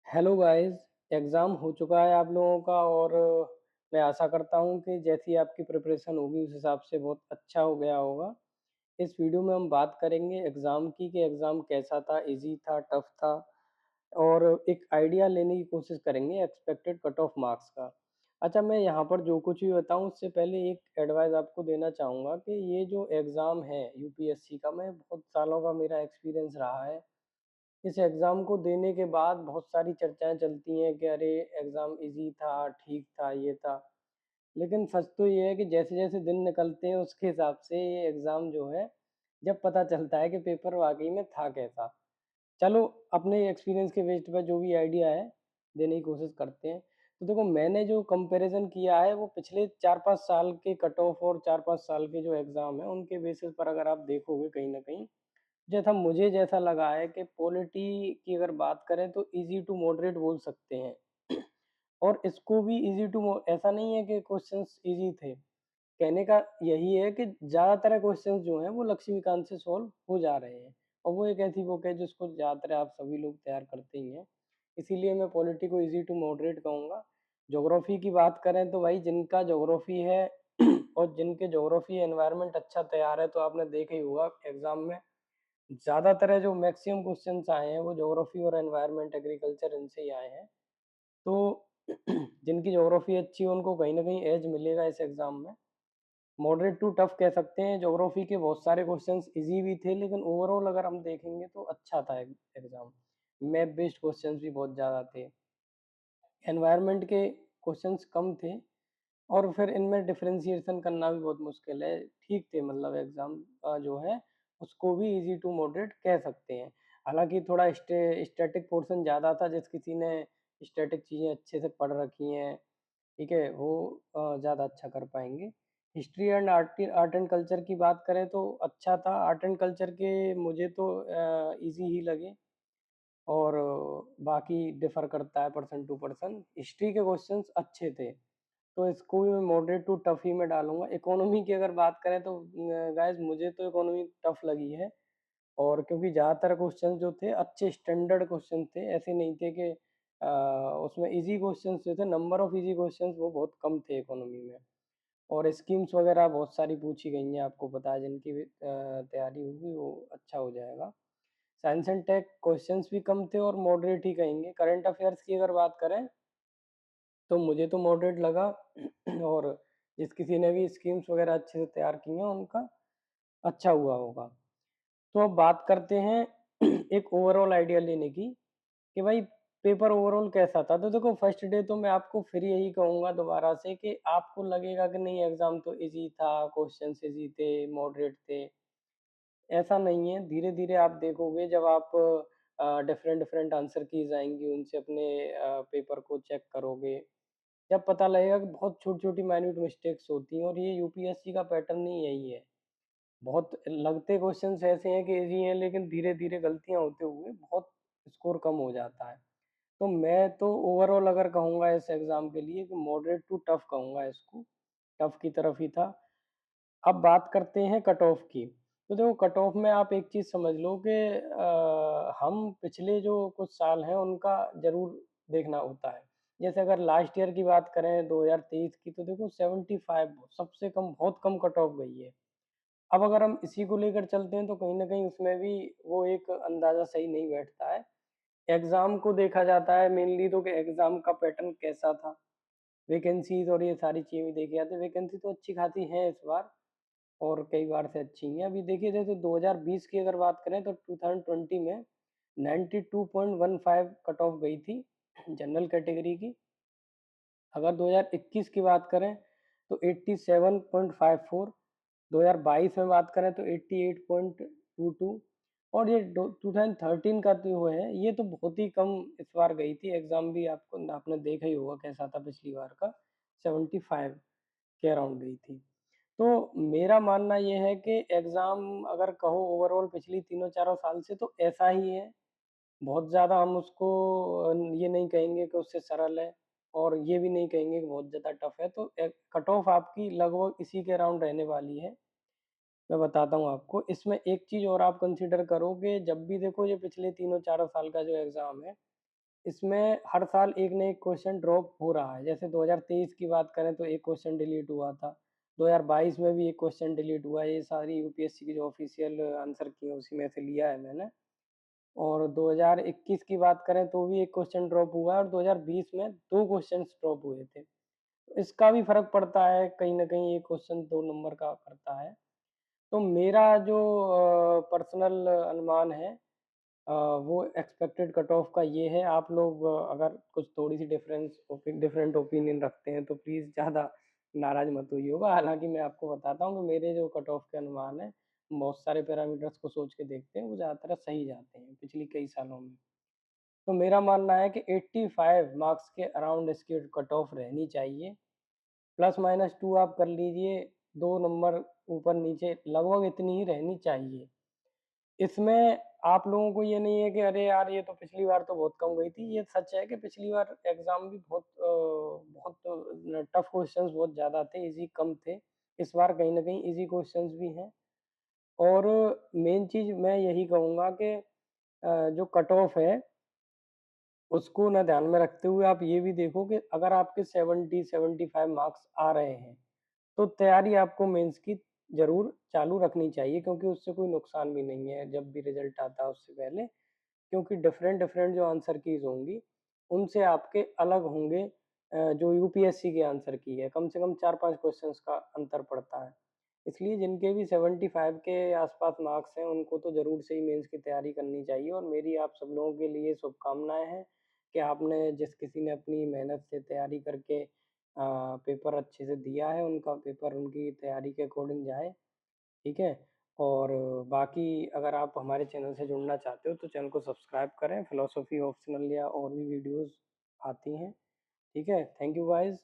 Hello guys. Exam हो चुका है आप लोगों का और मैं आशा करता हूँ कि जैसी आपकी प्रिपरेशन होगी उस हिसाब से बहुत अच्छा हो गया होगा। इस वीडियो में हम बात करेंगे एग्ज़ाम की कि एग्ज़ाम कैसा था, ईज़ी था, टफ़ था और एक आइडिया लेने की कोशिश करेंगे एक्सपेक्टेड कट ऑफ मार्क्स का। अच्छा, मैं यहाँ पर जो कुछ भी बताऊँ उससे पहले एक एडवाइस आपको देना चाहूँगा कि ये जो एग्ज़ाम है यूपीएससी का, मैं बहुत सालों का मेरा एक्सपीरियंस रहा है। इस एग्ज़ाम को देने के बाद बहुत सारी चर्चाएँ चलती हैं कि अरे एग्ज़ाम ईज़ी था, ठीक था, ये था। लेकिन सच तो ये है कि जैसे-जैसे दिन निकलते हैं उसके हिसाब से ये एग्ज़ाम जो है, जब पता चलता है कि पेपर वाक़ई में था कैसा। चलो अपने एक्सपीरियंस के बेस्ड पे जो भी आइडिया है, देने की कोशिश करते हैं। तो देखो, मैंने जो कंपैरिज़न किया है वो पिछले 4-5 साल के कट ऑफ और 4-5 साल के जो एग्ज़ाम हैं उनके बेसिस पर अगर आप देखोगे कहीं न कहीं, जैसा मुझे जैसा लगा है कि पॉलिटी की अगर बात करें तो ईज़ी टू मॉडरेट बोल सकते हैं। और इसको भी ईज़ी टू मो ऐसा नहीं है कि क्वेश्चंस ईज़ी थे। कहने का यही है कि ज़्यादातर क्वेश्चंस जो हैं वो लक्ष्मीकांत से सॉल्व हो जा रहे हैं। और वो एक ऐसी बुक है जिसको ज़्यादातर आप सभी लोग तैयार करते ही हैं। इसीलिए मैं पॉलिटी को ईज़ी टू मॉडरेट कहूँगा। ज्योग्राफी की बात करें तो भाई जिनका ज्योग्राफी है और जिनके ज्योग्राफी एनवायरनमेंट अच्छा तैयार है तो आपने देखा ही होगा एग्ज़ाम में ज़्यादातर जो मैक्सिमम क्वेश्चंस आए हैं वो ज्योग्राफी और एनवायरनमेंट एग्रीकल्चर इनसे ही आए हैं। तो जिनकी ज्योग्राफी अच्छी है उनको कहीं न कहीं एज मिलेगा इस एग्ज़ाम में। मॉडरेट टू टफ कह सकते हैं, ज्योग्राफी के बहुत सारे क्वेश्चंस ईज़ी भी थे लेकिन ओवरऑल अगर हम देखेंगे तो अच्छा था एग्ज़ाम। मैप बेस्ड क्वेश्चंस भी बहुत ज़्यादा थे। एनवायरनमेंट के क्वेश्चंस कम थे और फिर इनमें डिफरेंशिएशन करना भी बहुत मुश्किल है। ठीक थे, मतलब एग्ज़ाम जो है उसको भी ईज़ी टू मॉडरेट कह सकते हैं। हालाँकि थोड़ा स्टैटिक पोर्शन ज़्यादा था, जिस किसी ने स्टैटिक चीज़ें अच्छे से पढ़ रखी हैं, ठीक है? वो ज़्यादा अच्छा कर पाएँगे। History and art and culture की बात करें तो अच्छा था। आर्ट एंड कल्चर के मुझे तो ईज़ी ही लगे और बाकी डिफ़र करता है पर्सन टू पर्सन। हिस्ट्री के क्वेश्चंस अच्छे थे। तो इसको भी मैं मॉडरेट टू टफ ही में डालूँगा। इकोनॉमी की अगर बात करें तो गाइज़ मुझे तो इकोनॉमी टफ लगी है और क्योंकि ज़्यादातर क्वेश्चन जो थे अच्छे स्टैंडर्ड क्वेश्चन थे, ऐसे नहीं थे कि उसमें ईज़ी क्वेश्चंस जो थे, नंबर ऑफ ईज़ी क्वेश्चंस वो बहुत कम थे इकोनॉमी में। और स्कीम्स वगैरह बहुत सारी पूछी गई हैं, आपको पता है, जिनकी भी तैयारी होगी वो अच्छा हो जाएगा। साइंस एंड टेक क्वेश्चंस भी कम थे और मॉडरेट ही कहेंगे। करंट अफेयर्स की अगर बात करें तो मुझे तो मॉडरेट लगा और जिस किसी ने भी स्कीम्स वगैरह अच्छे से तैयार की हैं उनका अच्छा हुआ होगा। तो अब बात करते हैं एक ओवरऑल आइडिया लेने की कि भाई पेपर ओवरऑल कैसा था। तो देखो, फर्स्ट डे तो मैं आपको फिर यही कहूँगा दोबारा से कि आपको लगेगा कि नहीं एग्ज़ाम तो ईज़ी था, क्वेश्चंस ईज़ी थे, मॉडरेट थे। ऐसा नहीं है, धीरे-धीरे आप देखोगे जब आप डिफरेंट डिफरेंट आंसर कीज़ आएँगी उनसे अपने पेपर को चेक करोगे, जब पता लगेगा कि बहुत छोटी-छोटी माइन्यूट मिस्टेक्स होती हैं और ये यूपीएससी का पैटर्न ही यही है। बहुत लगते क्वेश्चंस ऐसे हैं कि ईज़ी हैं लेकिन धीरे-धीरे गलतियाँ होते हुए बहुत स्कोर कम हो जाता है। तो मैं तो ओवरऑल अगर कहूँगा इस एग्ज़ाम के लिए कि मॉडरेट टू टफ कहूँगा इसको, टफ की तरफ ही था। अब बात करते हैं कट ऑफ की। तो देखो, कट ऑफ में आप एक चीज़ समझ लो कि हम पिछले जो कुछ साल हैं उनका ज़रूर देखना होता है। जैसे अगर लास्ट ईयर की बात करें 2023 की, तो देखो 75 सबसे कम, बहुत कम कट ऑफ गई है। अब अगर हम इसी को लेकर चलते हैं तो कहीं न कहीं उसमें भी वो एक अंदाज़ा सही नहीं बैठता है। एग्ज़ाम को देखा जाता है मेनली तो कि एग्ज़ाम का पैटर्न कैसा था, वैकेंसीज़ और ये सारी चीज़ें देखी जाती हैं। वैकेंसी तो अच्छी खासी हैं इस बार और कई बार से अच्छी हैं। अभी देखिए जैसे 2020 की अगर बात करें तो 2020 में 92.15 कट ऑफ गई थी जनरल कैटेगरी की। अगर 2021 की बात करें तो 87.54, 2022 में बात करें तो 88.22 और ये 2013 का जो है ये तो बहुत ही कम इस बार गई थी। एग्ज़ाम भी आपको आपने देखा ही होगा कैसा था पिछली बार का, 75 के अराउंड गई थी। तो मेरा मानना ये है कि एग्ज़ाम अगर कहो ओवरऑल पिछली तीनों चारों साल से तो ऐसा ही है। बहुत ज़्यादा हम उसको ये नहीं कहेंगे कि उससे सरल है और ये भी नहीं कहेंगे कि बहुत ज़्यादा टफ है। तो कट ऑफ आपकी लगभग इसी के अराउंड रहने वाली है। मैं बताता हूँ आपको। इसमें एक चीज़ और आप कंसीडर करो कि जब भी देखो ये पिछले तीनों चारों साल का जो एग्ज़ाम है, इसमें हर साल एक न एक क्वेश्चन ड्रॉप हो रहा है। जैसे 2023 की बात करें तो एक क्वेश्चन डिलीट हुआ था। 2022 में भी एक क्वेश्चन डिलीट हुआ है। ये सारी यूपीएससी की जो ऑफिशियल आंसर की है उसी में से लिया है मैंने। और 2021 की बात करें तो भी एक क्वेश्चन ड्रॉप हुआ है और 2020 में 2 क्वेश्चंस ड्रॉप हुए थे। इसका भी फ़र्क पड़ता है, कहीं न कहीं एक क्वेश्चन 2 नंबर का करता है। तो मेरा जो पर्सनल अनुमान है वो एक्सपेक्टेड कट ऑफ का ये है। आप लोग अगर कुछ थोड़ी-सी डिफरेंट ओपिनियन रखते हैं तो प्लीज़ ज़्यादा नाराज़ मत होइएगा। हालाँकि मैं आपको बताता हूँ कि मेरे जो कट ऑफ के अनुमान हैं, बहुत सारे पैरामीटर्स को सोच के देखते हैं, वो ज़्यादातर सही जाते हैं पिछली कई सालों में। तो मेरा मानना है कि 85 मार्क्स के अराउंड इसकी कट ऑफ रहनी चाहिए। प्लस माइनस 2 आप कर लीजिए, 2 नंबर ऊपर-नीचे लगभग इतनी ही रहनी चाहिए। इसमें आप लोगों को ये नहीं है कि अरे यार ये तो पिछली बार तो बहुत कम गई थी। ये सच है कि पिछली बार एग्ज़ाम भी बहुत टफ क्वेश्चंस बहुत ज़्यादा थे, ईज़ी कम थे। इस बार कहीं न कहीं ईज़ी क्वेश्चंस भी हैं और मेन चीज़ मैं यही कहूँगा कि जो कट ऑफ है उसको ना ध्यान में रखते हुए आप ये भी देखो कि अगर आपके 70-75 मार्क्स आ रहे हैं, तो तैयारी आपको मेंस की ज़रूर चालू रखनी चाहिए क्योंकि उससे कोई नुकसान भी नहीं है जब भी रिज़ल्ट आता है उससे पहले। क्योंकि डिफरेंट जो आंसर कीज़ होंगी, उनसे आपके अलग होंगे जो यूपीएससी के आंसर की है, कम से कम 4-5 क्वेश्चंस का अंतर पड़ता है। इसलिए जिनके भी 75 के आस-पास मार्क्स हैं, उनको तो ज़रूर से ही मेंस की तैयारी करनी चाहिए और मेरी आप सब लोगों के लिए शुभकामनाएँ हैं कि आपने जिस किसी ने अपनी मेहनत से तैयारी करके पेपर अच्छे से दिया है, उनका पेपर उनकी तैयारी के अकॉर्डिंग जाए, ठीक है? और बाकी अगर आप हमारे चैनल से जुड़ना चाहते हो तो चैनल को सब्सक्राइब करें, फिलॉसफी ऑप्शनल या और भी वीडियोज़ आती हैं, ठीक है? Thank you guys.